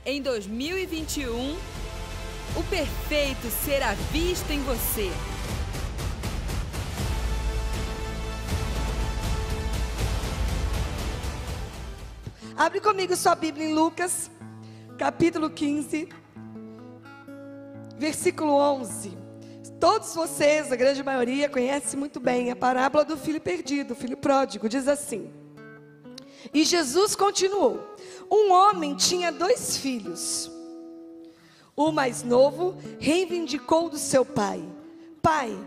Em 2021, o perfeito será visto em você. Abre comigo sua Bíblia em Lucas, capítulo 15, versículo 11. Todos vocês, a grande maioria, conhecem muito bem a parábola do filho perdido, o filho pródigo. Diz assim: e Jesus continuou: um homem tinha 2 filhos. O mais novo reivindicou do seu pai: pai,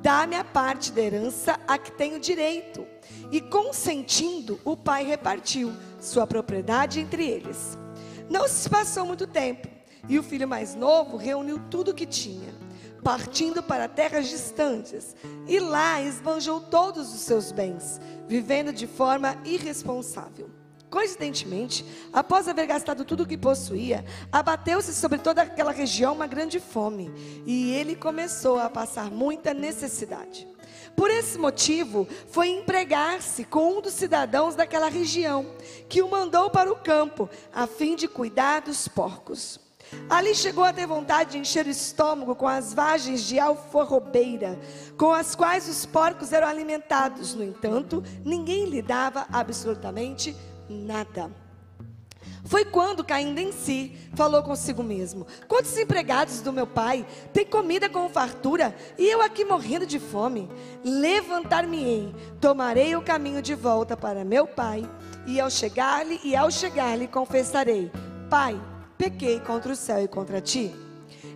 dá-me a parte da herança a que tenho direito. E consentindo, o pai repartiu sua propriedade entre eles. Não se passou muito tempo, e o filho mais novo reuniu tudo o que tinha, partindo para terras distantes, e lá esbanjou todos os seus bens, vivendo de forma irresponsável. Coincidentemente, após haver gastado tudo o que possuía, abateu-se sobre toda aquela região uma grande fome, e ele começou a passar muita necessidade. Por esse motivo, foi empregar-se com um dos cidadãos daquela região, que o mandou para o campo, a fim de cuidar dos porcos. Ali chegou a ter vontade de encher o estômago com as vagens de alfarrobeira, com as quais os porcos eram alimentados. No entanto, ninguém lhe dava absolutamente nada. Foi quando, caindo em si, falou consigo mesmo: quantos empregados do meu pai têm comida com fartura, e eu aqui morrendo de fome? Levantar-me-ei, tomarei o caminho de volta para meu pai, e ao chegar-lhe confessarei: pai, pequei contra o céu e contra ti.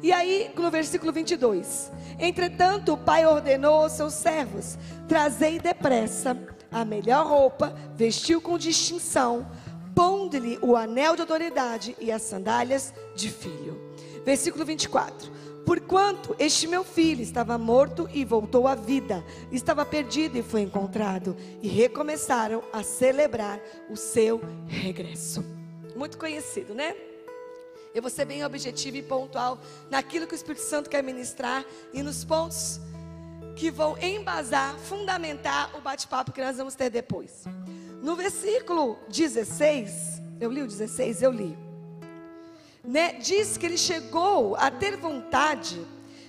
E aí, no versículo 22, entretanto o pai ordenou aos seus servos: trazei depressa a melhor roupa, vestiu com distinção, pondo-lhe o anel de autoridade e as sandálias de filho. Versículo 24: porquanto este meu filho estava morto e voltou à vida, estava perdido e foi encontrado, e recomeçaram a celebrar o seu regresso. Muito conhecido, né? Eu vou ser bem objetivo e pontual naquilo que o Espírito Santo quer ministrar e nos pontos que vão embasar, fundamentar o bate-papo que nós vamos ter depois. No versículo 16, eu li o 16, né? Diz que ele chegou a ter vontade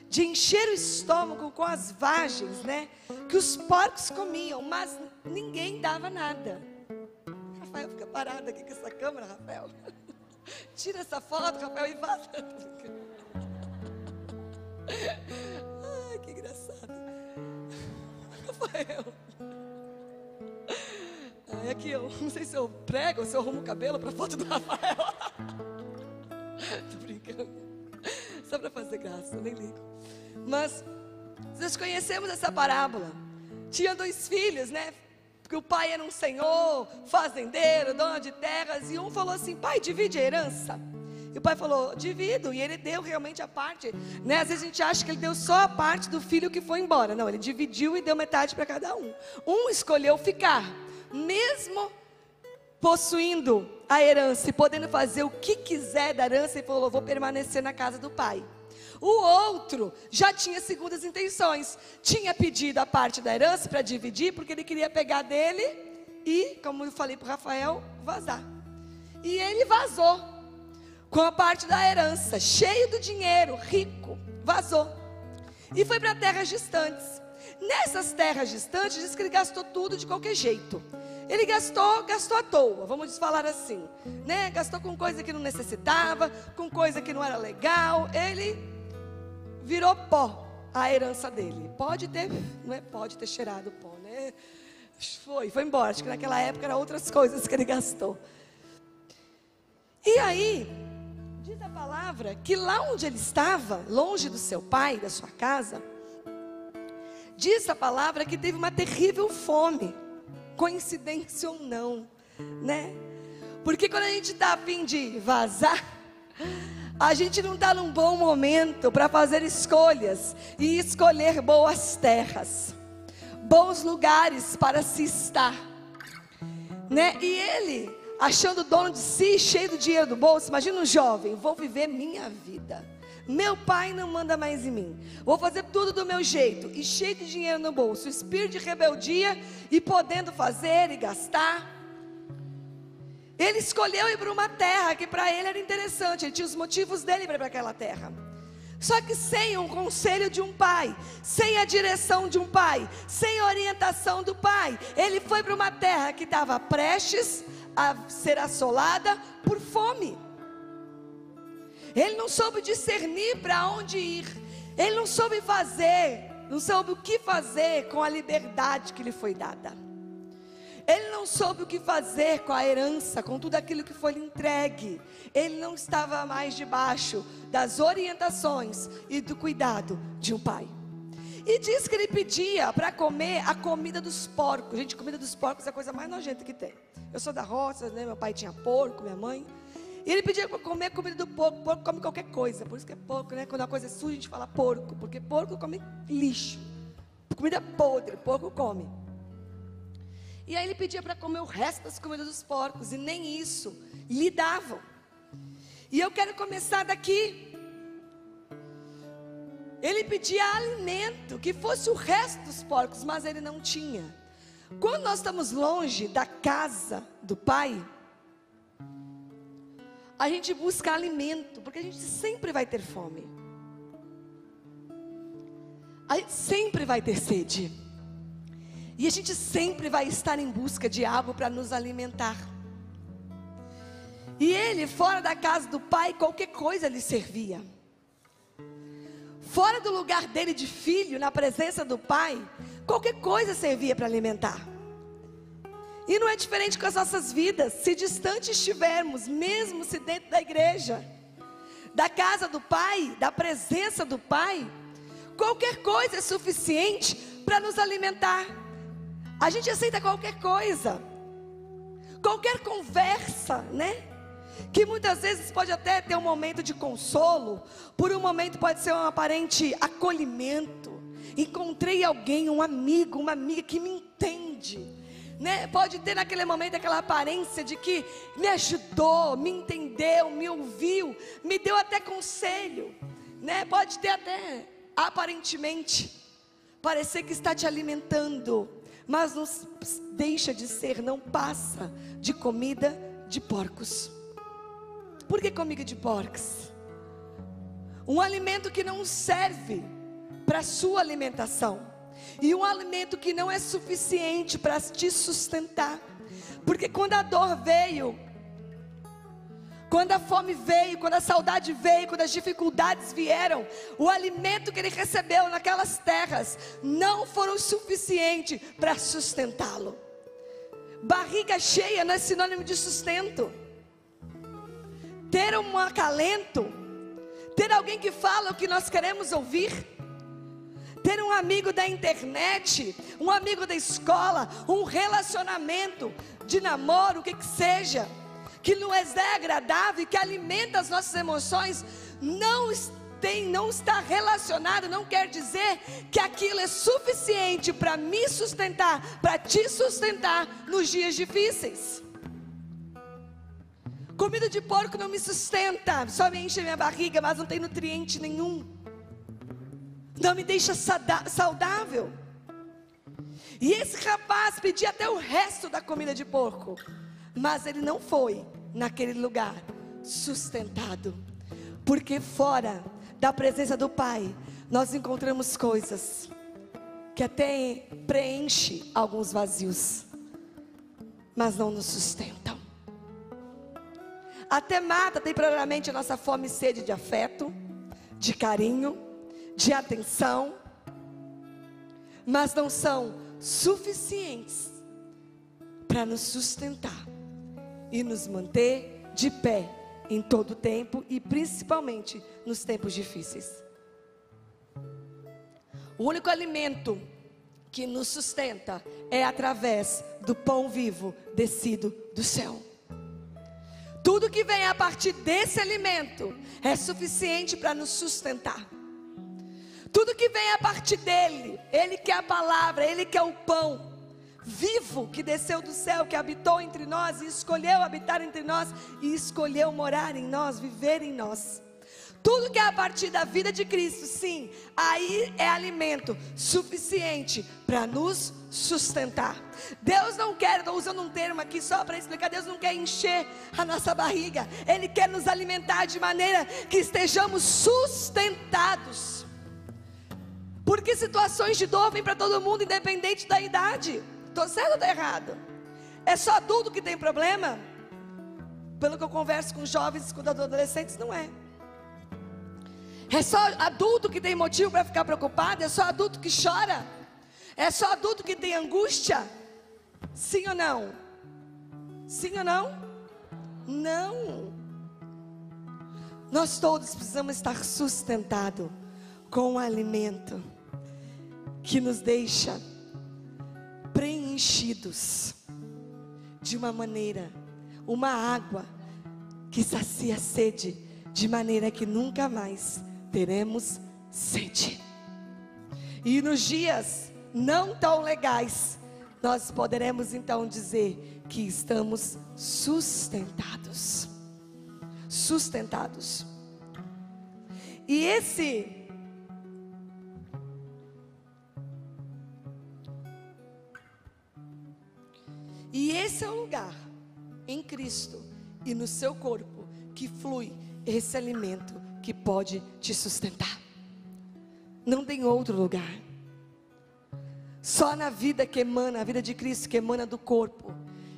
de encher o estômago com as vagens, né? Que os porcos comiam, mas ninguém dava nada. Rafael, fica parado aqui com essa câmera, Rafael. Tira essa foto, Rafael, e vaza. Ai, que engraçado. Rafael. Ai, aqui eu não sei se eu prego ou se eu arrumo o cabelo para a foto do Rafael. Tô brincando. Só para fazer graça, eu nem ligo. Mas nós conhecemos essa parábola. Tinha 2 filhos, né? Porque o pai era um senhor, fazendeiro, dono de terras. E um falou assim: pai, divide a herança. E o pai falou: divido. E ele deu realmente a parte, né? Às vezes a gente acha que ele deu só a parte do filho que foi embora. Não, ele dividiu e deu metade para cada um. Um escolheu ficar, mesmo possuindo a herança e podendo fazer o que quiser da herança, ele falou: vou permanecer na casa do pai. O outro já tinha segundas intenções, tinha pedido a parte da herança para dividir, porque ele queria pegar dele e, como eu falei para o Rafael, vazar. E ele vazou com a parte da herança, cheio do dinheiro, rico, vazou e foi para terras distantes. Nessas terras distantes, diz que ele gastou tudo de qualquer jeito. Ele gastou à toa, vamos falar assim, né? Gastou com coisa que não necessitava, com coisa que não era legal. Ele virou pó, a herança dele. Pode ter, não é? Pode ter cheirado pó, né? Foi embora. Acho que naquela época eram outras coisas que ele gastou. E aí, diz a palavra que lá onde ele estava, longe do seu pai, da sua casa, diz a palavra que teve uma terrível fome. Coincidência ou não, né? Porque quando a gente está a fim de vazar, a gente não está num bom momento para fazer escolhas e escolher boas terras, bons lugares para se estar, né? E ele, achando dono de si, cheio do dinheiro do bolso, imagina um jovem: vou viver minha vida, meu pai não manda mais em mim, vou fazer tudo do meu jeito, e cheio de dinheiro no bolso, espírito de rebeldia, e podendo fazer e gastar. Ele escolheu ir para uma terra que para ele era interessante, ele tinha os motivos dele para ir para aquela terra. Só que sem um conselho de um pai, sem a direção de um pai, sem a orientação do pai, ele foi para uma terra que estava prestes a ser assolada por fome. Ele não soube discernir para onde ir, ele não soube o que fazer com a liberdade que lhe foi dada. Ele não soube o que fazer com a herança, com tudo aquilo que foi lhe entregue. Ele não estava mais debaixo das orientações e do cuidado de um pai. E diz que ele pedia para comer a comida dos porcos. Gente, comida dos porcos é a coisa mais nojenta que tem. Eu sou da roça, né? Meu pai tinha porco, minha mãe. E ele pedia para comer a comida do porco. Porco come qualquer coisa, por isso que é porco, né? Quando a coisa é suja a gente fala porco, porque porco come lixo. Comida podre, porco come. E aí ele pedia para comer o resto das comidas dos porcos, e nem isso lhe davam. E eu quero começar daqui. Ele pedia alimento, que fosse o resto dos porcos, mas ele não tinha. Quando nós estamos longe da casa do Pai, a gente busca alimento, porque a gente sempre vai ter fome. A gente sempre vai ter sede. E a gente sempre vai estar em busca de algo para nos alimentar. E ele, fora da casa do pai, qualquer coisa lhe servia. Fora do lugar dele de filho, na presença do pai, qualquer coisa servia para alimentar. E não é diferente com as nossas vidas. Se distante estivermos, mesmo se dentro da igreja, da casa do pai, da presença do pai, qualquer coisa é suficiente para nos alimentar. A gente aceita qualquer coisa, qualquer conversa, né? Que muitas vezes pode até ter um momento de consolo, por um momento pode ser um aparente acolhimento. Encontrei alguém, um amigo, uma amiga que me entende, né? Pode ter naquele momento aquela aparência de que me ajudou, me entendeu, me ouviu, me deu até conselho, né? Pode ter até, aparentemente, parecer que está te alimentando, mas não deixa de ser, não passa de comida de porcos. Por que comida de porcos? Um alimento que não serve para a sua alimentação, e um alimento que não é suficiente para te sustentar. Porque quando a dor veio, quando a fome veio, quando a saudade veio, quando as dificuldades vieram, o alimento que ele recebeu naquelas terras não foram suficientes para sustentá-lo. Barriga cheia não é sinônimo de sustento. Ter um acalento, ter alguém que fala o que nós queremos ouvir, ter um amigo da internet, um amigo da escola, um relacionamento de namoro, o que que seja, que nos é agradável e que alimenta as nossas emoções, não está relacionado, não quer dizer que aquilo é suficiente para me sustentar, para te sustentar nos dias difíceis. Comida de porco não me sustenta, só me enche minha barriga, mas não tem nutriente nenhum, não me deixa saudável. E esse rapaz pedia até o resto da comida de porco, mas ele não foi naquele lugar sustentado, porque fora da presença do Pai, nós encontramos coisas que até preenchem alguns vazios, mas não nos sustentam. Até mata temporariamente a nossa fome e sede de afeto, de carinho, de atenção, mas não são suficientes para nos sustentar e nos manter de pé em todo o tempo, e principalmente nos tempos difíceis. O único alimento que nos sustenta é através do pão vivo descido do céu. Tudo que vem a partir desse alimento é suficiente para nos sustentar. Tudo que vem a partir dele, ele que é a palavra, ele que é o pão vivo que desceu do céu, que habitou entre nós e escolheu habitar entre nós e escolheu morar em nós, viver em nós. tudo que é a partir da vida de Cristo, sim, aí é alimento suficiente para nos sustentar. Deus não quer, estou usando um termo aqui só para explicar, Deus não quer encher a nossa barriga, Ele quer nos alimentar de maneira que estejamos sustentados. Porque situações de dor vêm para todo mundo, independente da idade. Estou certo ou estou errado? É só adulto que tem problema? Pelo que eu converso com jovens e com adolescentes, não é. É só adulto que tem motivo para ficar preocupado? É só adulto que chora? É só adulto que tem angústia? Sim ou não? Sim ou não? Não. Nós todos precisamos estar sustentados com um alimento que nos deixa preenchidos de uma maneira, uma água que sacia a sede, de maneira que nunca mais teremos sede. E nos dias não tão legais, nós poderemos então dizer que estamos sustentados. Sustentados. E esse é o lugar em Cristo e no seu corpo que flui esse alimento que pode te sustentar. Não tem outro lugar. Só na vida que emana, a vida de Cristo que emana do corpo,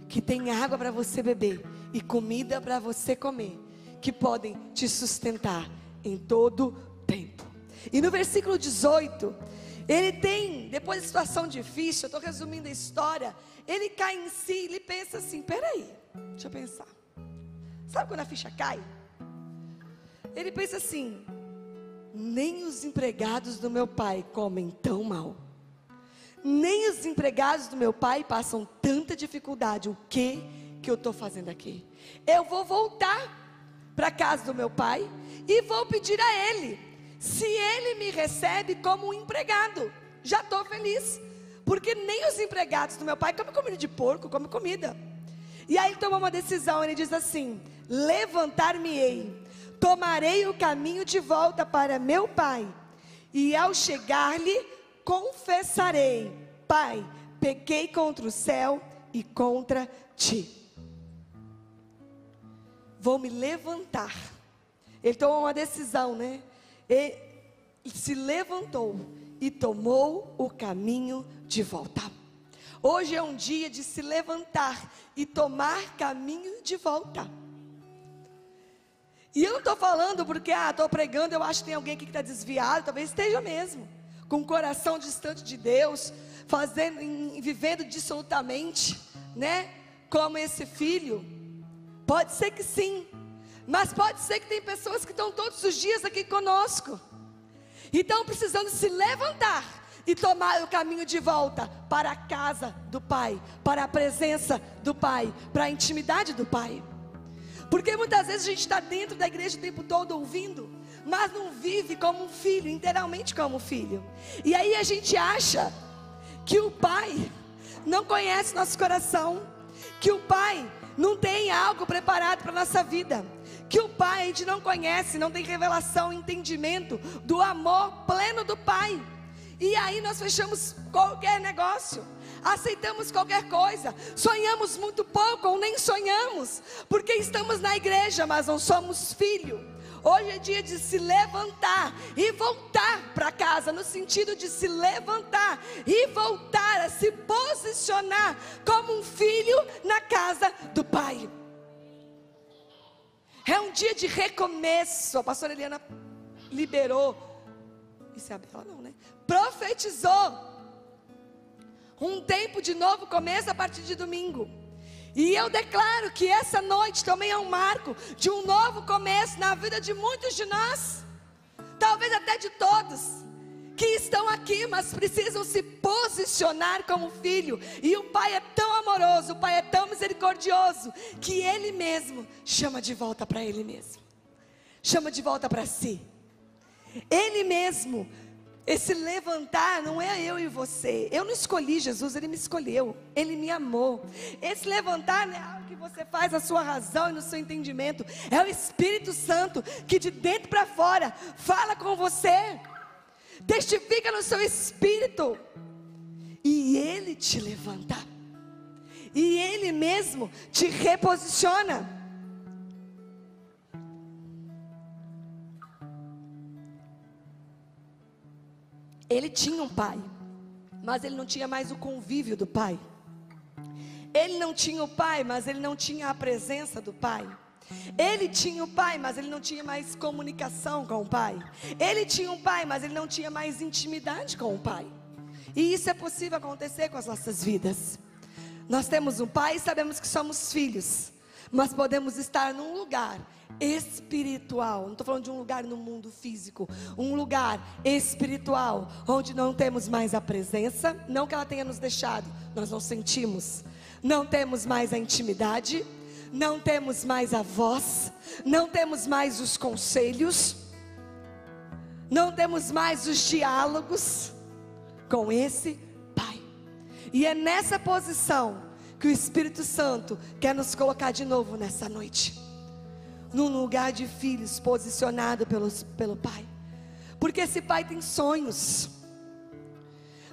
que tem água para você beber e comida para você comer, que podem te sustentar em todo tempo. E no versículo 18, ele tem, depois da situação difícil, eu estou resumindo a história, ele cai em si, ele pensa assim, peraí, deixa eu pensar. Sabe quando a ficha cai? Ele pensa assim, nem os empregados do meu pai comem tão mal. Nem os empregados do meu pai passam tanta dificuldade. O que eu estou fazendo aqui? Eu vou voltar para a casa do meu pai e vou pedir a ele. Se ele me recebe como um empregado, já estou feliz. Porque nem os empregados do meu pai comem comida de porco, comem comida. E aí ele toma uma decisão, ele diz assim, levantar-me-ei, tomarei o caminho de volta para meu pai, e ao chegar-lhe, confessarei, Pai, pequei contra o céu e contra ti. Vou me levantar. Ele tomou uma decisão, né? Ele se levantou e tomou o caminho de volta. Hoje é um dia de se levantar e tomar caminho de volta. E eu não estou falando porque, estou pregando, eu acho que tem alguém aqui que está desviado, talvez esteja mesmo, com o coração distante de Deus, vivendo dissolutamente, né? Como esse filho. Pode ser que sim, mas pode ser que tem pessoas que estão todos os dias aqui conosco, e estão precisando se levantar e tomar o caminho de volta para a casa do Pai, para a presença do Pai, para a intimidade do Pai. Porque muitas vezes a gente está dentro da igreja o tempo todo ouvindo, mas não vive como um filho, inteiramente como um filho. E aí a gente acha que o Pai não conhece nosso coração, que o Pai não tem algo preparado para a nossa vida, que o Pai a gente não conhece, não tem revelação, entendimento do amor pleno do Pai. E aí nós fechamos qualquer negócio, aceitamos qualquer coisa, sonhamos muito pouco ou nem sonhamos, porque estamos na igreja, mas não somos filho. Hoje é dia de se levantar e voltar para casa, no sentido de se levantar e voltar a se posicionar como um filho na casa do Pai. É um dia de recomeço. A pastora Eliana liberou, isso é a Bela não, né? Profetizou um tempo de novo começo a partir de domingo. E eu declaro que essa noite também é um marco de um novo começo na vida de muitos de nós, talvez até de todos que estão aqui, mas precisam se posicionar como filho. E o Pai é tão amoroso, o Pai é tão misericordioso, que Ele mesmo chama de volta para Ele mesmo, chama de volta para si. Ele mesmo. Esse levantar não é eu e você. Eu não escolhi Jesus, Ele me escolheu. Ele me amou. Esse levantar não é algo que você faz na sua razão e no seu entendimento. É o Espírito Santo que de dentro para fora fala com você, testifica no seu espírito, e Ele te levanta, e Ele mesmo te reposiciona. Ele tinha um pai, mas ele não tinha mais o convívio do pai. Ele não tinha o pai, mas ele não tinha a presença do pai. Ele tinha o pai, mas ele não tinha mais comunicação com o pai. Ele tinha um pai, mas ele não tinha mais intimidade com o pai. E isso é possível acontecer com as nossas vidas. Nós temos um pai e sabemos que somos filhos, mas podemos estar num lugar espiritual, não estou falando de um lugar no mundo físico, um lugar espiritual, onde não temos mais a presença, não que ela tenha nos deixado, nós não sentimos, não temos mais a intimidade, não temos mais a voz, não temos mais os conselhos, não temos mais os diálogos com esse Pai. E é nessa posição que o Espírito Santo quer nos colocar de novo nessa noite, num lugar de filhos, posicionado pelo Pai. Porque esse Pai tem sonhos.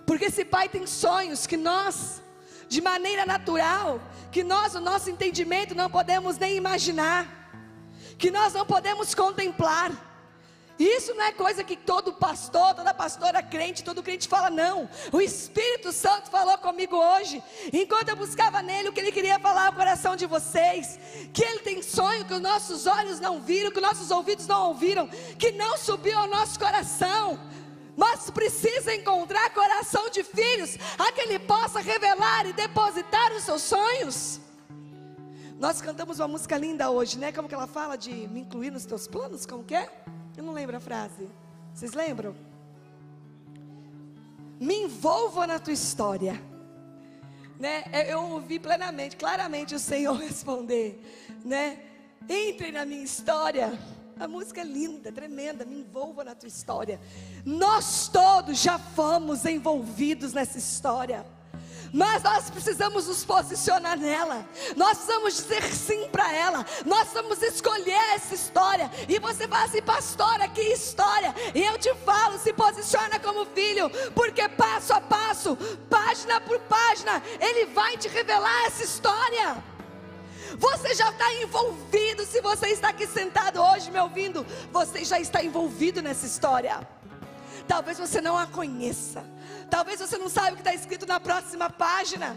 Porque esse Pai tem sonhos que nós, de maneira natural, que nós, o nosso entendimento, não podemos nem imaginar, que nós não podemos contemplar. Isso não é coisa que todo pastor, toda pastora crente, todo crente fala, não. O Espírito Santo falou comigo hoje, enquanto eu buscava nele o que ele queria falar ao coração de vocês, que ele tem sonho que os nossos olhos não viram, que os nossos ouvidos não ouviram, que não subiu ao nosso coração. Mas precisa encontrar coração de filhos, a que ele possa revelar e depositar os seus sonhos. Nós cantamos uma música linda hoje, né? Como que ela fala de me incluir nos teus planos? Como que é? Eu não lembro a frase. Vocês lembram? Me envolva na tua história, né? Eu ouvi plenamente, claramente o Senhor responder, né? Entre na minha história. A música é linda, tremenda. Me envolva na tua história. Nós todos já fomos envolvidos nessa história, mas nós precisamos nos posicionar nela. Nós precisamos dizer sim para ela. Nós precisamos escolher essa história. E você fala assim, pastora, que história? E eu te falo, se posiciona como filho, porque passo a passo, página por página, Ele vai te revelar essa história. Você já está envolvido. Se você está aqui sentado hoje me ouvindo, você já está envolvido nessa história. Talvez você não a conheça, talvez você não saiba o que está escrito na próxima página.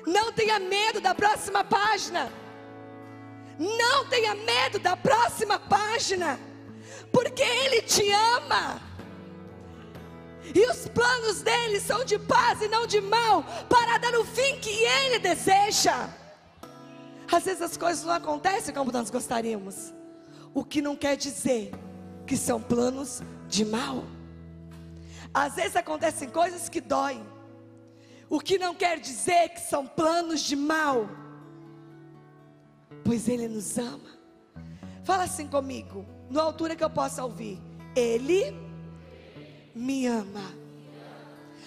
Não tenha medo da próxima página. Não tenha medo da próxima página, porque Ele te ama, e os planos dele são de paz e não de mal, para dar o fim que Ele deseja. Às vezes as coisas não acontecem como nós gostaríamos, o que não quer dizer que são planos de mal. Às vezes acontecem coisas que doem, o que não quer dizer que são planos de mal, pois Ele nos ama. Fala assim comigo, na altura que eu possa ouvir: Ele me ama.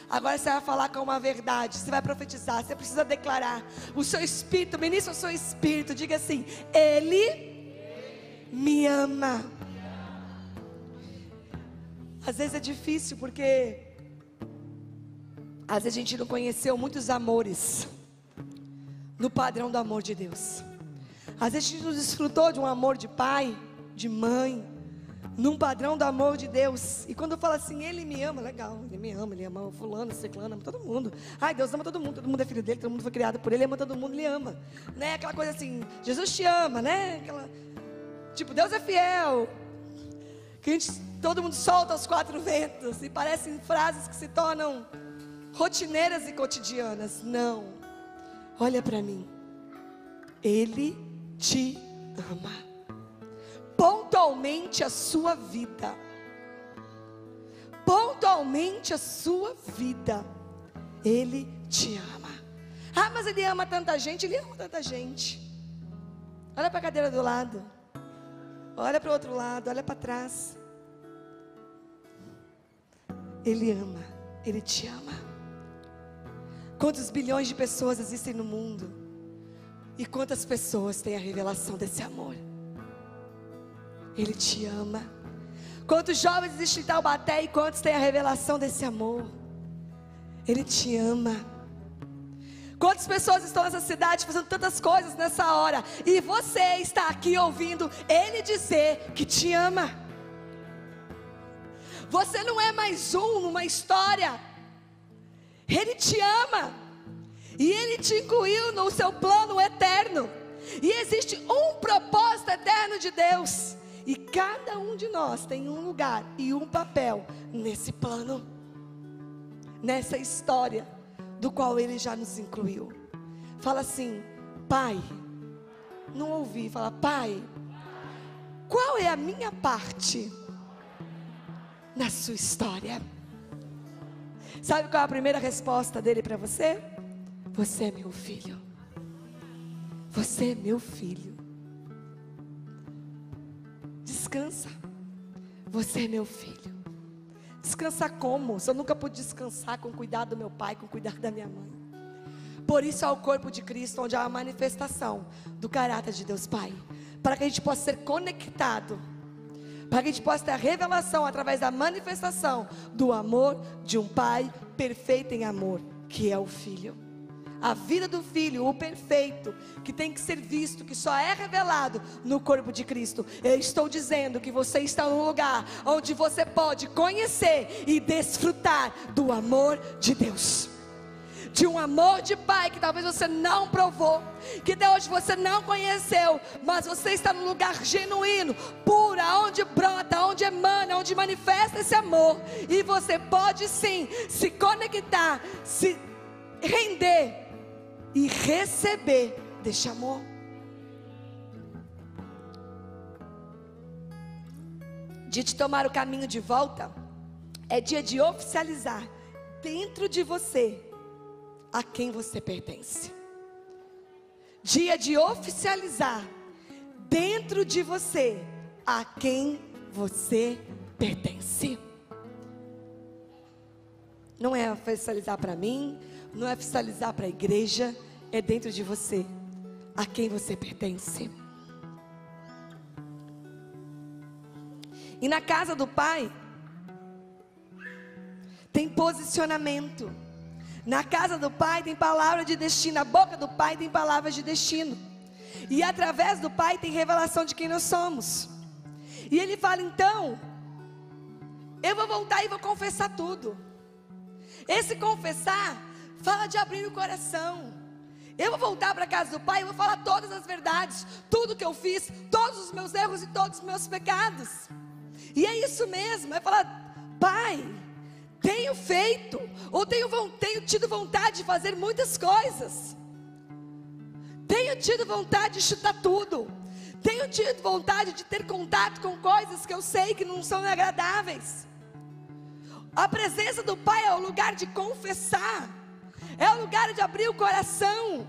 Agora você vai falar com uma verdade, você vai profetizar, você precisa declarar. O seu espírito, ministra o seu espírito, diga assim: Ele me ama. Às vezes é difícil, porque às vezes a gente não conheceu muitos amores no padrão do amor de Deus. Às vezes a gente não desfrutou de um amor de pai, de mãe, num padrão do amor de Deus. E quando eu falo assim, Ele me ama, legal, Ele ama o fulano, ciclano, ama todo mundo. Ai, Deus ama todo mundo é filho dele, todo mundo foi criado por Ele, ama todo mundo, Ele ama, né? Aquela coisa assim, Jesus te ama, né? Aquela, tipo, Deus é fiel, que a gente, todo mundo solta aos quatro ventos, e parecem frases que se tornam rotineiras e cotidianas. Não, olha para mim, Ele te ama, pontualmente a sua vida, pontualmente a sua vida, Ele te ama. Ah, mas Ele ama tanta gente. Ele ama tanta gente. Olha para a cadeira do lado, olha para o outro lado, olha para trás. Ele ama, Ele te ama. Quantos bilhões de pessoas existem no mundo? E quantas pessoas têm a revelação desse amor? Ele te ama. Quantos jovens existem em Taubaté e quantos têm a revelação desse amor? Ele te ama. Quantas pessoas estão nessa cidade fazendo tantas coisas nessa hora, e você está aqui ouvindo Ele dizer que te ama. Você não é mais numa história. Ele te ama. E Ele te incluiu no seu plano eterno. E existe um propósito eterno de Deus. E cada um de nós tem um lugar e um papel nesse plano, nessa história do qual Ele já nos incluiu. Fala assim: Pai. Não ouvi, fala: Pai, qual é a minha parte na sua história? Sabe qual é a primeira resposta dele para você? Você é meu filho. Você é meu filho. Descansa. Você é meu filho. Descansar como? Se eu nunca pude descansar com o cuidado do meu pai, com o cuidado da minha mãe. Por isso há o corpo de Cristo, onde há a manifestação do caráter de Deus Pai, para que a gente possa ser conectado, para que a gente possa ter a revelação através da manifestação do amor de um Pai perfeito em amor, que é o Filho. A vida do Filho, o perfeito, que tem que ser visto, que só é revelado no corpo de Cristo. Eu estou dizendo que você está num lugar onde você pode conhecer e desfrutar do amor de Deus, de um amor de Pai que talvez você não provou, que até hoje você não conheceu, mas você está num lugar genuíno, puro, onde brota, onde emana, onde manifesta esse amor, e você pode sim se conectar, se render e receber deste amor. Dia de tomar o caminho de volta é dia de oficializar dentro de você a quem você pertence. Dia de oficializar dentro de você a quem você pertence. Não é oficializar para mim, não é oficializar para a igreja, é dentro de você a quem você pertence. E na casa do Pai tem posicionamento. Na casa do Pai tem palavra de destino. Na boca do Pai tem palavras de destino. E através do Pai tem revelação de quem nós somos. E Ele fala: então, eu vou voltar e vou confessar tudo. Esse confessar fala de abrir o coração. Eu vou voltar para a casa do Pai e vou falar todas as verdades, tudo que eu fiz, todos os meus erros e todos os meus pecados. E é isso mesmo, é falar: Pai, tenho feito, ou tenho tido vontade de fazer muitas coisas. Tenho tido vontade de chutar tudo. Tenho tido vontade de ter contato com coisas que eu sei que não são agradáveis. A presença do Pai é o lugar de confessar, é o lugar de abrir o coração.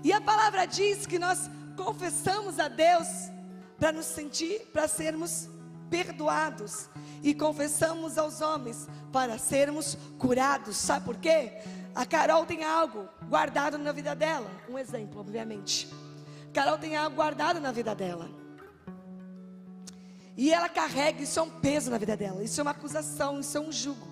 E a palavra diz que nós confessamos a Deus para nos sentir, para sermos perdoados, e confessamos aos homens para sermos curados. Sabe por quê? A Carol tem algo guardado na vida dela. Um exemplo, obviamente. Carol tem algo guardado na vida dela, e ela carrega, isso é um peso na vida dela, isso é uma acusação, isso é um jugo.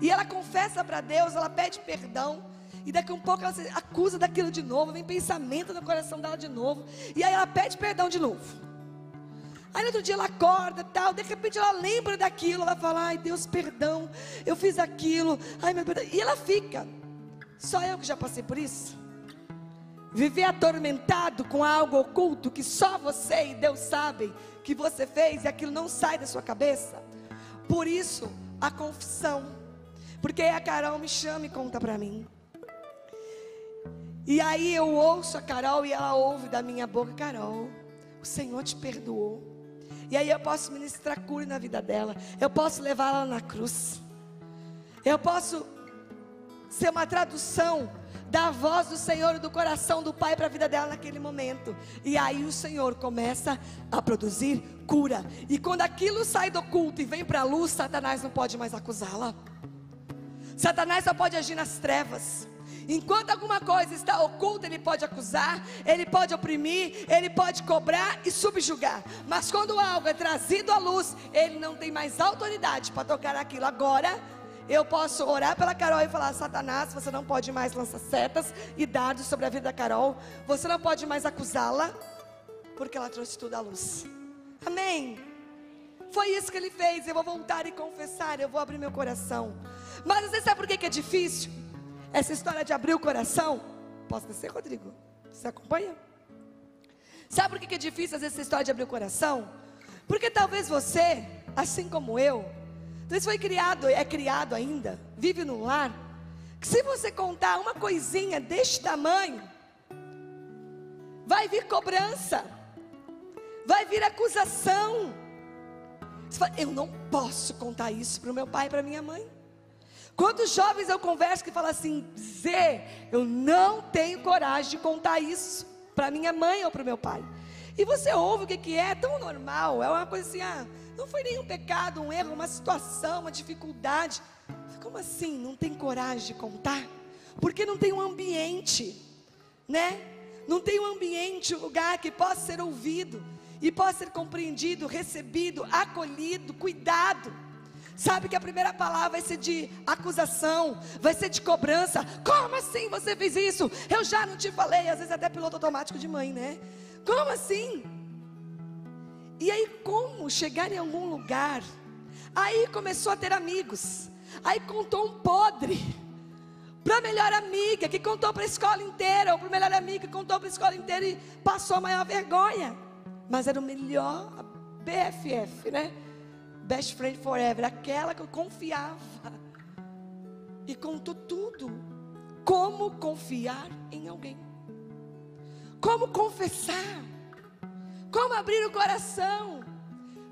E ela confessa para Deus, ela pede perdão, e daqui a um pouco ela se acusa daquilo de novo, vem pensamento no coração dela de novo, e aí ela pede perdão de novo. Aí no outro dia ela acorda e tal, de repente ela lembra daquilo, ela fala: ai Deus, perdão, eu fiz aquilo, ai meu perdão. E ela fica. Só eu que já passei por isso. Viver atormentado com algo oculto que só você e Deus sabem que você fez, e aquilo não sai da sua cabeça. Por isso a confissão. Porque aí a Carol me chama e conta para mim. E aí eu ouço a Carol e ela ouve da minha boca: Carol, o Senhor te perdoou. E aí eu posso ministrar cura na vida dela, eu posso levá-la na cruz, eu posso ser uma tradução da voz do Senhor e do coração do Pai para a vida dela naquele momento. E aí o Senhor começa a produzir cura. E quando aquilo sai do oculto e vem para a luz, Satanás não pode mais acusá-la. Satanás só pode agir nas trevas. Enquanto alguma coisa está oculta, ele pode acusar, ele pode oprimir, ele pode cobrar e subjugar. Mas quando algo é trazido à luz, ele não tem mais autoridade para tocar aquilo. Agora, eu posso orar pela Carol e falar: Satanás, você não pode mais lançar setas e dardos sobre a vida da Carol. Você não pode mais acusá-la, porque ela trouxe tudo à luz. Amém? Foi isso que ele fez. Eu vou voltar e confessar, eu vou abrir meu coração. Mas você sabe por que é difícil? Essa história de abrir o coração. Posso descer, Rodrigo? Você acompanha? Sabe por que é difícil às vezes essa história de abrir o coração? Porque talvez você, assim como eu, talvez é criado ainda, vive num lar, que se você contar uma coisinha deste tamanho, vai vir cobrança, vai vir acusação. Você fala: eu não posso contar isso para o meu pai e para minha mãe. Quantos jovens eu converso que falam assim: Zé, eu não tenho coragem de contar isso para minha mãe ou para o meu pai. E você ouve o que é tão normal, é uma coisa assim: não foi nenhum pecado, um erro, uma situação, uma dificuldade. Como assim, não tem coragem de contar? Porque não tem um ambiente, né? Não tem um ambiente, um lugar que possa ser ouvido, e possa ser compreendido, recebido, acolhido, cuidado. Sabe que a primeira palavra vai ser de acusação, vai ser de cobrança. Como assim você fez isso? Eu já não te falei. Às vezes até piloto automático de mãe, né? Como assim? E aí como chegar em algum lugar? Aí começou a ter amigos. Aí contou um podre para a melhor amiga, que contou para a escola inteira. Ou para o melhor amigo que contou para a escola inteira e passou a maior vergonha. Mas era o melhor BFF, né? Best Friend Forever, aquela que eu confiava. E contou tudo. Como confiar em alguém? Como confessar? Como abrir o coração?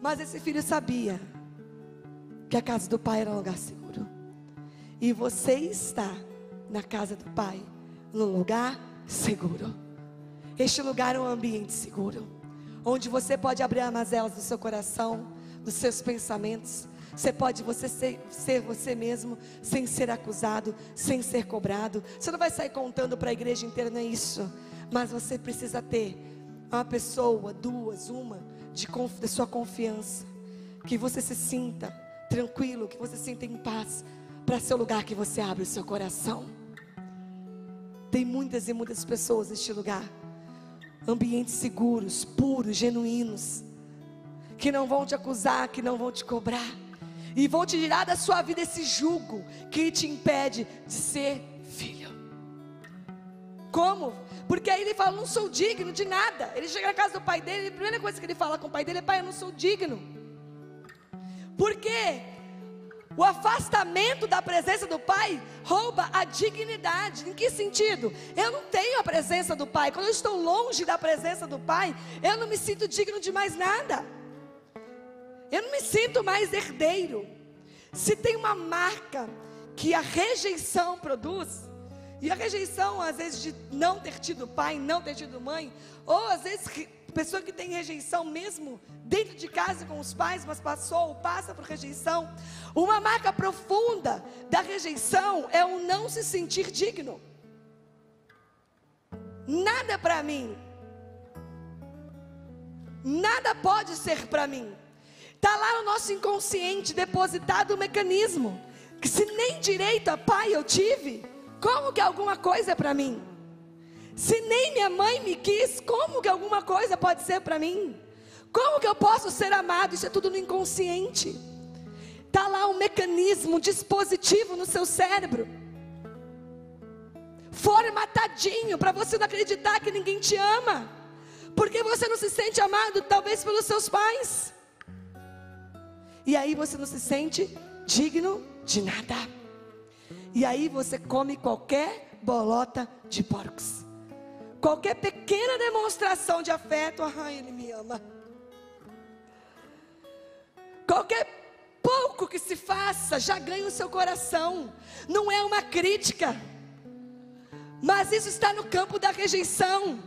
Mas esse filho sabia que a casa do pai era um lugar seguro. E você está na casa do pai, num lugar seguro. Este lugar é um ambiente seguro, onde você pode abrir as mazelas do seu coração, dos seus pensamentos. Você pode ser você mesmo, sem ser acusado, sem ser cobrado. Você não vai sair contando para a igreja inteira, não é isso. Mas você precisa ter uma pessoa, duas, uma de sua confiança, que você se sinta tranquilo, que você se sinta em paz, para ser o lugar que você abre o seu coração. Tem muitas e muitas pessoas neste lugar, ambientes seguros, puros, genuínos, que não vão te acusar, que não vão te cobrar, e vão te tirar da sua vida esse jugo que te impede de ser filho. Como? Porque aí ele fala: não sou digno de nada. Ele chega na casa do pai dele, a primeira coisa que ele fala com o pai dele é: pai, eu não sou digno. Porque o afastamento da presença do pai rouba a dignidade. Em que sentido? Eu não tenho a presença do pai. Quando eu estou longe da presença do pai, eu não me sinto digno de mais nada. Eu não me sinto mais herdeiro. Se tem uma marca que a rejeição produz, e a rejeição às vezes de não ter tido pai, não ter tido mãe, ou às vezes pessoa que tem rejeição mesmo dentro de casa com os pais, mas passou ou passa por rejeição. Uma marca profunda da rejeição é o não se sentir digno. Nada para mim, nada pode ser para mim. Está lá no nosso inconsciente depositado o mecanismo, que se nem direito a pai eu tive, como que alguma coisa é para mim? Se nem minha mãe me quis, como que alguma coisa pode ser para mim? Como que eu posso ser amado? Isso é tudo no inconsciente. Está lá um mecanismo, um dispositivo no seu cérebro, formatadinho para você não acreditar que ninguém te ama, porque você não se sente amado, talvez pelos seus pais. E aí você não se sente digno de nada. E aí você come qualquer bolota de porcos, qualquer pequena demonstração de afeto. Ai, ele me ama. Qualquer pouco que se faça já ganha o seu coração. Não é uma crítica, mas isso está no campo da rejeição,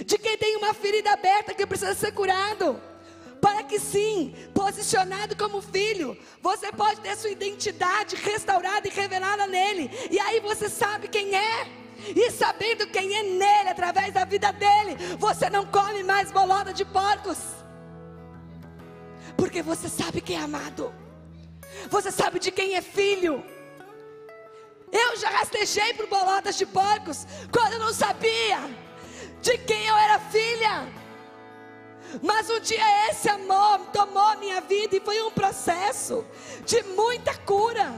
de quem tem uma ferida aberta que precisa ser curado, para que sim, posicionado como filho, você pode ter sua identidade restaurada e revelada nele. E aí você sabe quem é. e sabendo quem é nele, através da vida dele, você não come mais bolota de porcos, porque você sabe quem é amado, você sabe de quem é filho. Eu já rastejei por bolotas de porcos, quando eu não sabia de quem eu era filha, mas um dia esse amor tomou a minha vida, e foi um processo de muita cura,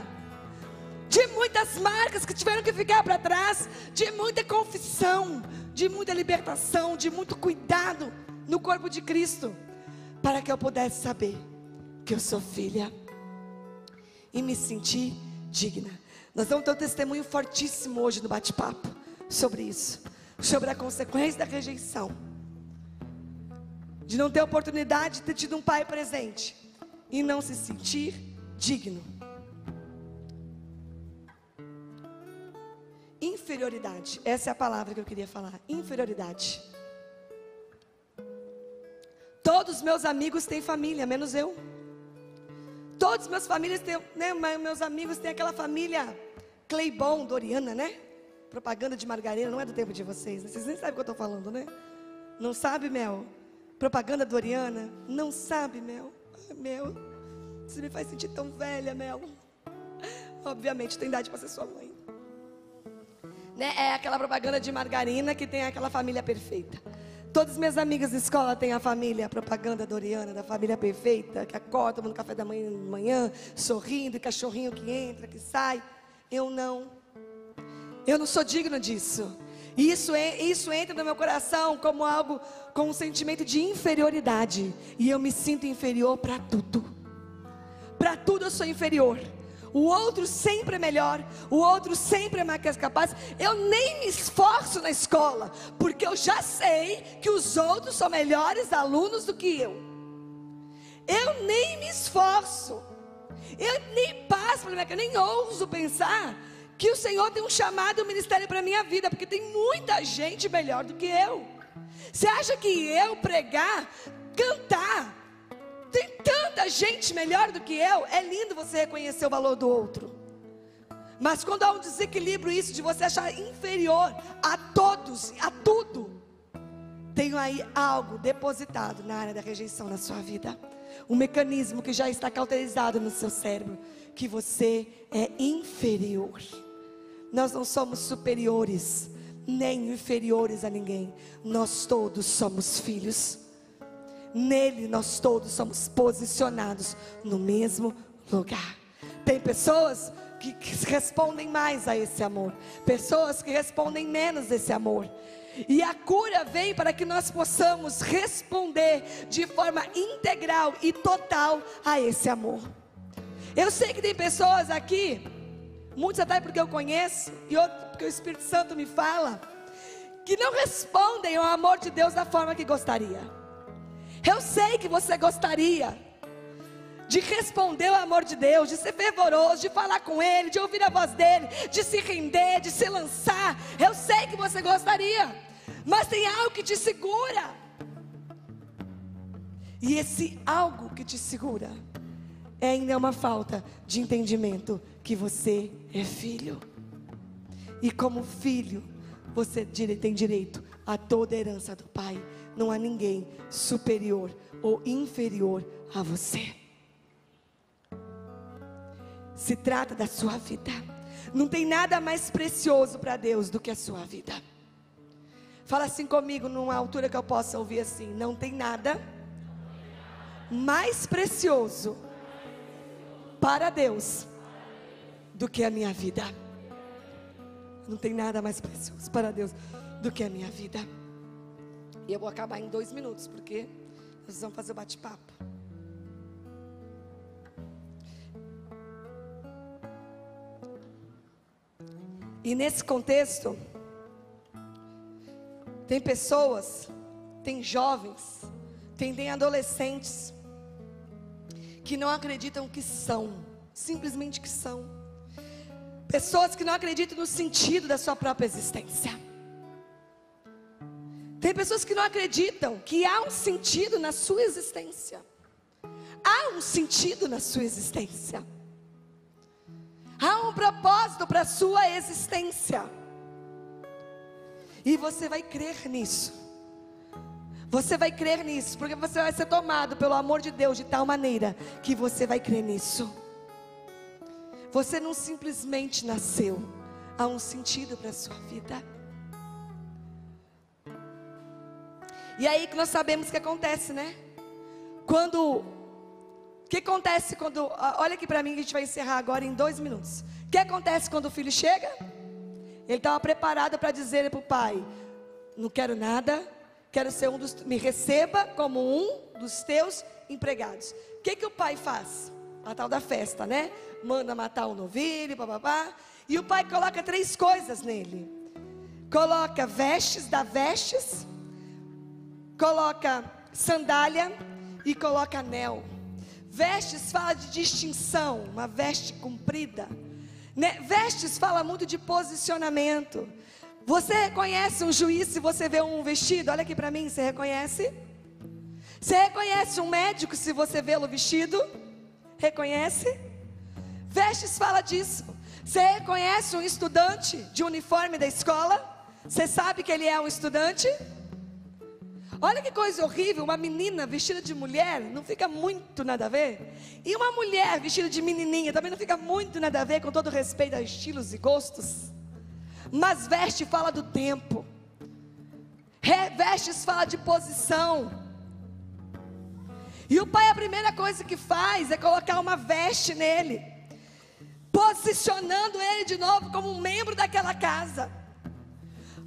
de muitas marcas que tiveram que ficar para trás, de muita confissão, de muita libertação, de muito cuidado no corpo de Cristo, para que eu pudesse saber que eu sou filha e me sentir digna. Nós vamos ter um testemunho fortíssimo hoje no bate-papo sobre isso, sobre a consequência da rejeição, de não ter oportunidade de ter tido um pai presente e não se sentir digno. Inferioridade, essa é a palavra que eu queria falar. Inferioridade. Todos meus amigos têm família, menos eu. Todos meus famílias têm, né, meus amigos têm aquela família Cleibon, Doriana, né? Propaganda de margarina, não é do tempo de vocês, né? Vocês nem sabem o que eu estou falando, né? Não sabe, Mel? Propaganda Doriana, não sabe, Mel? Ai, Mel, você me faz sentir tão velha, Mel. Obviamente tem idade para ser sua mãe, né? É aquela propaganda de margarina que tem aquela família perfeita. Todas minhas amigas de escola têm a família, a propaganda Doriana, da família perfeita, que acorda, toma no café da manhã, sorrindo, e cachorrinho que entra, que sai. Eu não sou digno disso. E isso entra no meu coração como algo, com um sentimento de inferioridade. E eu me sinto inferior para tudo. Para tudo eu sou inferior. O outro sempre é melhor, o outro sempre é mais capaz. Eu nem me esforço na escola, porque eu já sei que os outros são melhores alunos do que eu. Eu nem me esforço, eu nem passo pela minha cabeça, nem ouso pensar que o Senhor tem um chamado e um ministério para a minha vida, porque tem muita gente melhor do que eu. Você acha que eu pregar, cantar, tem tanta gente melhor do que eu? É lindo você reconhecer o valor do outro, mas quando há um desequilíbrio, isso de você achar inferior a todos, a tudo, tem aí algo depositado na área da rejeição na sua vida, um mecanismo que já está cauterizado no seu cérebro, que você é inferior. Nós não somos superiores, nem inferiores a ninguém. Nós todos somos filhos. Nele nós todos somos posicionados no mesmo lugar. Tem pessoas que respondem mais a esse amor, pessoas que respondem menos a esse amor. E a cura vem para que nós possamos responder de forma integral e total a esse amor. Eu sei que tem pessoas aqui, muitos até porque eu conheço, e outros porque o Espírito Santo me fala, que não respondem ao amor de Deus da forma que gostaria. Eu sei que você gostaria de responder ao amor de Deus, de ser fervoroso, de falar com Ele, de ouvir a voz dEle, de se render, de se lançar. Eu sei que você gostaria, mas tem algo que te segura. E esse algo que te segura ainda é uma falta de entendimento que você é filho. E como filho, você tem direito a toda a herança do Pai. Não há ninguém superior ou inferior a você. Se trata da sua vida. Não tem nada mais precioso para Deus do que a sua vida. Fala assim comigo, numa altura que eu possa ouvir assim: não tem nada mais precioso para Deus do que a minha vida. Não tem nada mais precioso para Deus do que a minha vida. E eu vou acabar em 2 minutos, porque nós vamos fazer o bate-papo. E nesse contexto, tem pessoas, tem jovens, tem adolescentes que não acreditam que são, simplesmente que são. Pessoas que não acreditam no sentido da sua própria existência. Tem pessoas que não acreditam que há um sentido na sua existência. Há um sentido na sua existência. Há um propósito para a sua existência. E você vai crer nisso. Você vai crer nisso, porque você vai ser tomado pelo amor de Deus de tal maneira que você vai crer nisso. Você não simplesmente nasceu, há um sentido para a sua vida. E aí que nós sabemos o que acontece, né? O que acontece quando, olha aqui para mim, que a gente vai encerrar agora em 2 minutos. O que acontece quando o filho chega? Ele estava preparado para dizer para o pai: não quero nada, quero ser me receba como um dos teus empregados. O que o pai faz? A tal da festa, né? Manda matar um novilho, bababá. E o pai coloca 3 coisas nele. Coloca vestes, dá vestes, coloca sandália e coloca anel. Vestes fala de distinção, uma veste comprida, né? Vestes fala muito de posicionamento. Você reconhece um juiz se você vê um vestido? Olha aqui para mim, você reconhece? Você reconhece um médico se você vê-lo vestido? Reconhece? Vestes fala disso. Você reconhece um estudante de uniforme da escola? Você sabe que ele é um estudante? Olha que coisa horrível, uma menina vestida de mulher não fica muito nada a ver. E uma mulher vestida de menininha também não fica muito nada a ver, com todo respeito a estilos e gostos. Mas veste fala do tempo. Vestes fala de posição. E o pai, a primeira coisa que faz é colocar uma veste nele, posicionando ele de novo como um membro daquela casa.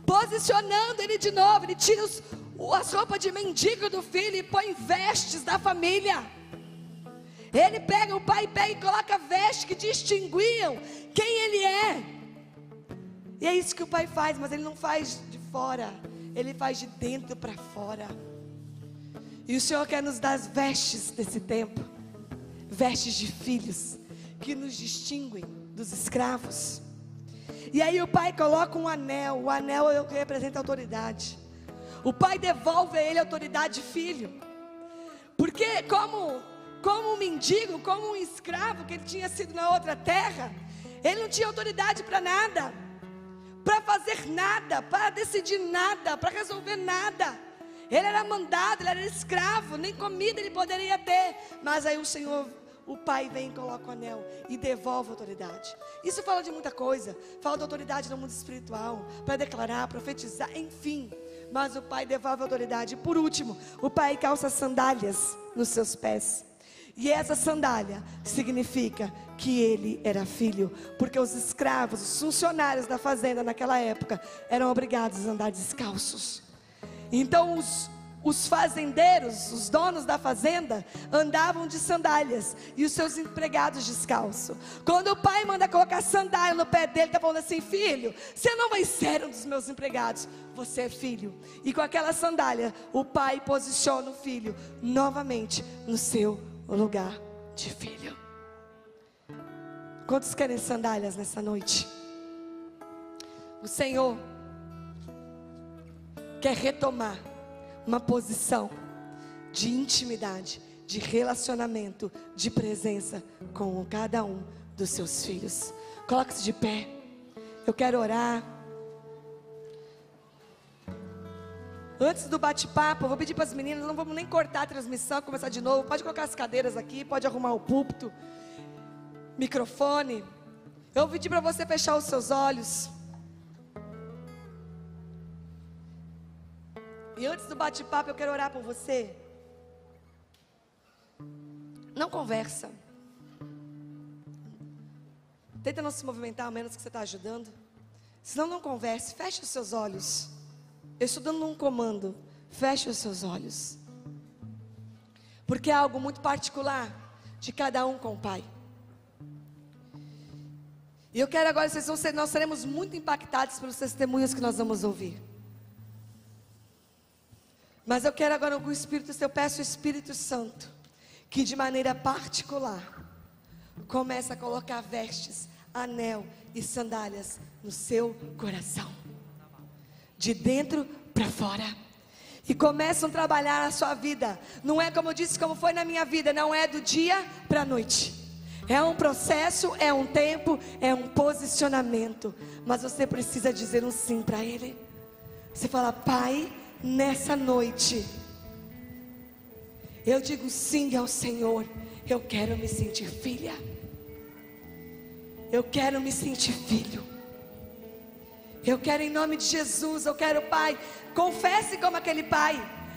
Posicionando ele de novo. Ele tira as roupas de mendigo do filho e põe vestes da família. O pai pega e coloca vestes que distinguiam quem ele é. E é isso que o pai faz, mas ele não faz de fora, ele faz de dentro para fora. E o Senhor quer nos dar as vestes desse tempo, vestes de filhos, que nos distinguem dos escravos. E aí o pai coloca um anel. O anel representa autoridade. O pai devolve a ele a autoridade de filho. Porque como um mendigo, como um escravo que ele tinha sido na outra terra, ele não tinha autoridade para nada, para fazer nada, para decidir nada, para resolver nada. Ele era mandado, ele era escravo, nem comida ele poderia ter. Mas aí o pai vem e coloca o anel e devolve a autoridade. Isso fala de muita coisa. Fala de autoridade no mundo espiritual, para declarar, profetizar, enfim. Mas o pai devolve a autoridade. E por último, o pai calça sandálias nos seus pés. E essa sandália significa que ele era filho. Porque os escravos, os funcionários da fazenda naquela época, eram obrigados a andar descalços. Então os fazendeiros, os donos da fazenda, andavam de sandálias e os seus empregados descalços. Quando o pai manda colocar sandália no pé dele, está falando assim: filho, você não vai ser um dos meus empregados, você é filho. E com aquela sandália, o pai posiciona o filho novamente no seu lugar de filho. Quantos querem sandálias nessa noite? O Senhor quer retomar uma posição de intimidade, de relacionamento, de presença com cada um dos seus filhos. Coloque-se de pé. Eu quero orar. Antes do bate-papo, eu vou pedir para as meninas, não vamos nem cortar a transmissão, começar de novo. Pode colocar as cadeiras aqui, pode arrumar o púlpito, microfone. Eu vou pedir para você fechar os seus olhos. E antes do bate-papo, eu quero orar por você. Não conversa. Tenta não se movimentar, ao menos que você está ajudando. Senão não converse, feche os seus olhos. Eu estou dando um comando. Feche os seus olhos. Porque é algo muito particular de cada um com o Pai. E eu quero agora, nós seremos muito impactados pelos testemunhos que nós vamos ouvir. Mas eu quero agora com o Espírito Santo, eu peço ao Espírito Santo, que de maneira particular, comece a colocar vestes, anel e sandálias no seu coração. De dentro para fora. E começam a trabalhar a sua vida. Não é como eu disse, como foi na minha vida, não é do dia para a noite. É um processo, é um tempo, é um posicionamento. Mas você precisa dizer um sim para Ele. Você fala: Pai, nessa noite eu digo sim ao Senhor. Eu quero me sentir filha. Eu quero me sentir filho. Eu quero, em nome de Jesus, eu quero, Pai, confesse como aquele pai: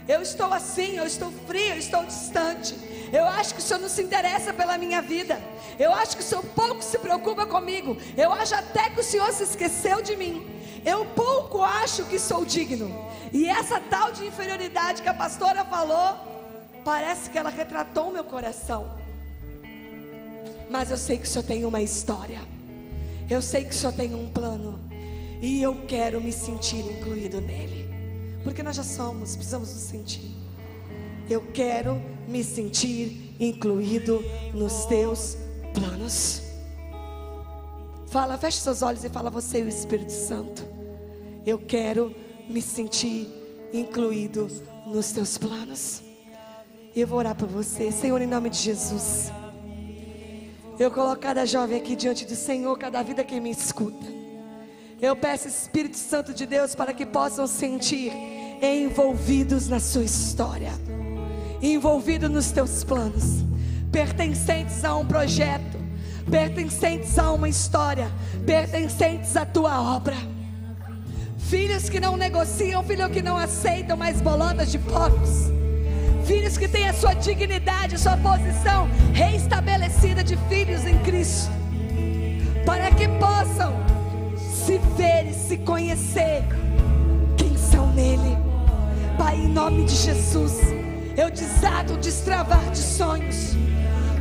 eu estou assim, eu estou frio, eu estou distante. Eu acho que o Senhor não se interessa pela minha vida. Eu acho que o Senhor pouco se preocupa comigo. Eu acho até que o Senhor se esqueceu de mim. Eu pouco acho que sou digno. E essa tal de inferioridade que a pastora falou, parece que ela retratou o meu coração. Mas eu sei que o Senhor tem uma história. Eu sei que o Senhor tem um plano. E eu quero me sentir incluído nele. Porque nós já somos, precisamos nos sentir. Eu quero me sentir incluído nos teus planos. Fala, feche seus olhos e fala: você e o Espírito Santo, eu quero me sentir incluído nos teus planos. E eu vou orar por você. Senhor, em nome de Jesus, eu coloco cada jovem aqui diante do Senhor, cada vida que me escuta. Eu peço, Espírito Santo de Deus, para que possam sentir envolvidos na sua história, envolvidos nos teus planos, pertencentes a um projeto, pertencentes a uma história, pertencentes à tua obra. Filhos que não negociam, filhos que não aceitam mais bolotas de porcos. Filhos que têm a sua dignidade, a sua posição reestabelecida de filhos em Cristo, para que possam se ver e se conhecer quem são nele. Pai, em nome de Jesus, eu desato o destravar de sonhos.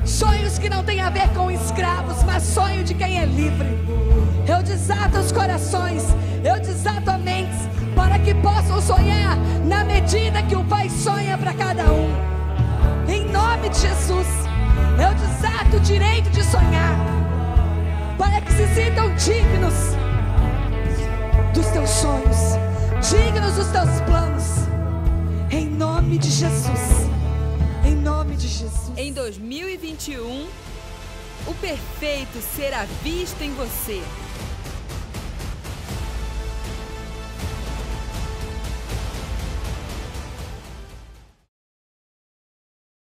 Sonhos que não têm a ver com escravos, mas sonho de quem é livre. Eu desato os corações, eu desato a mentes, para que possam sonhar na medida que o Pai sonha para cada um. Em nome de Jesus, eu desato o direito de sonhar, para que se sintam dignos dos teus sonhos, dignos dos teus planos. Em nome de Jesus. Em nome de Jesus. Em 2021, o perfeito será visto em você.